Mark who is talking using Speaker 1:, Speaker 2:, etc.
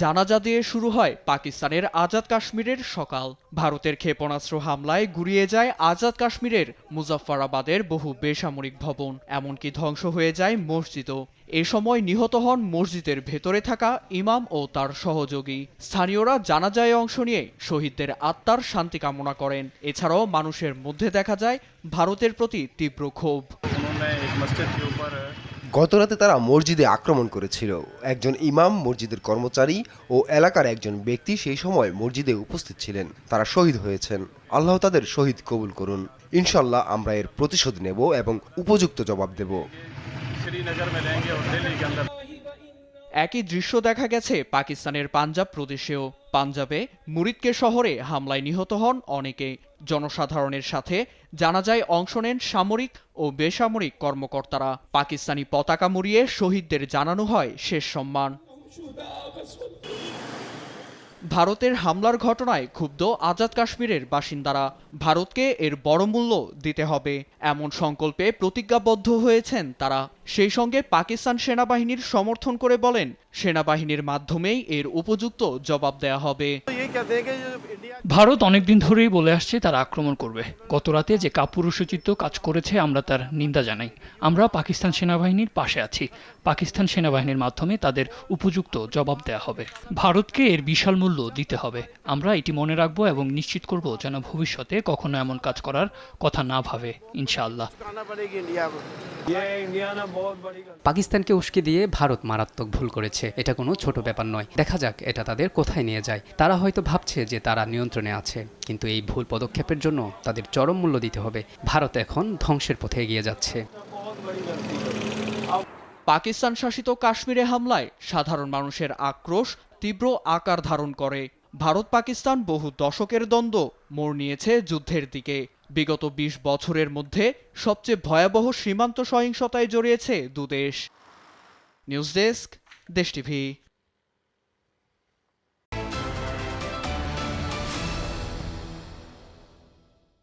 Speaker 1: জানাজা দিয়ে শুরু হয় পাকিস্তানের আজাদ কাশ্মীরের সকাল। ভারতের ক্ষেপণাস্ত্র হামলায় গুঁড়িয়ে যায় আজাদ কাশ্মীরের মুজাফফরাবাদের বহু বেসামরিক ভবন, এমনকি ধ্বংস হয়ে যায় মসজিদও। এ সময় নিহত হন মসজিদের ভেতরে থাকা ইমাম ও তার সহযোগী। স্থানীয়রা জানাজায় অংশ নিয়ে শহীদদের আত্মার শান্তি কামনা করেন। এছাড়াও মানুষের মধ্যে দেখা যায় ভারতের প্রতি তীব্র ক্ষোভ।
Speaker 2: গতরাতে তারা মসজিদে আক্রমণ করেছিল। একজন ইমাম, মসজিদের কর্মচারী ও এলাকার একজন ব্যক্তি সেই সময় মসজিদে উপস্থিত ছিলেন। তারা শহীদ হয়েছেন। আল্লাহ তাদের শহীদ কবুল করুন। ইনশাল্লাহ আমরা এর প্রতিশোধ নেব এবং উপযুক্ত জবাব দেব।
Speaker 1: একই দৃশ্য দেখা গেছে পাকিস্তানের পাঞ্জাব প্রদেশেও। পাঞ্জাবে মুরিদকে শহরে হামলায় নিহত হন অনেকে। জনসাধারণের সাথে জানাজায় অংশ নেন সামরিক ও বেসামরিক কর্মকর্তারা। পাকিস্তানি পতাকা মুড়িয়ে শহীদদের জানানো হয় শেষ সম্মান। ভারতের হামলার ঘটনায় ক্ষুব্ধ আজাদ কাশ্মীরের বাসিন্দারা। ভারতকে এর বড় মূল্য দিতে হবে এমন সংকল্পে প্রতিজ্ঞাবদ্ধ হয়েছেন তারা। সেই সঙ্গে পাকিস্তান সেনাবাহিনীর সমর্থন করে বলেন, সেনাবাহিনীর মাধ্যমেই এর উপযুক্ত জবাব দেয়া হবে।
Speaker 3: ভারত অনেকদিন ধরেই বলে আসছে তারা আক্রমণ করবে। গতরাতে যে কাপুরুষোচিত কাজ করেছে আমরা তার নিন্দা জানাই। আমরা পাকিস্তান সেনাবাহিনীর পাশে আছি। পাকিস্তান সেনাবাহিনীর মাধ্যমে তাদের উপযুক্ত জবাব দেয়া হবে। ভারতকে এর বিশাল মূল্য দিতে হবে। আমরা এটি মনে রাখবো এবং নিশ্চিত করব যেন ভবিষ্যতে কখনো এমন কাজ করার কথা না ভাবে, ইনশাআল্লাহ।
Speaker 4: পাকিস্তানকে উস্কে দিয়ে ভারত মারাত্মক ভুল করেছে। এটা কোনো ছোট ব্যাপার নয়। দেখা যাক এটা তাদের কোথায় নিয়ে যায়। তারা হয়তো ভাবছে যে তারা নিয়ন্ত্রণে আছে, কিন্তু এই ভুল পদক্ষেপের জন্য তাদের চরম মূল্য দিতে হবে। ভারত এখন ধ্বংসের পথে এগিয়ে যাচ্ছে।
Speaker 1: পাকিস্তান শাসিত কাশ্মীরে হামলায় সাধারণ মানুষের আক্রোশ তীব্র আকার ধারণ করে। ভারত পাকিস্তান বহু দশকের দ্বন্দ্ব মোড় নিয়েছে যুদ্ধের দিকে। বিগত ২০ বছরের মধ্যে সবচেয়ে ভয়াবহ সীমান্ত সহিংসতায় জড়িয়েছে দুদেশ। নিউজ ডেস্ক, দেশ টিভি।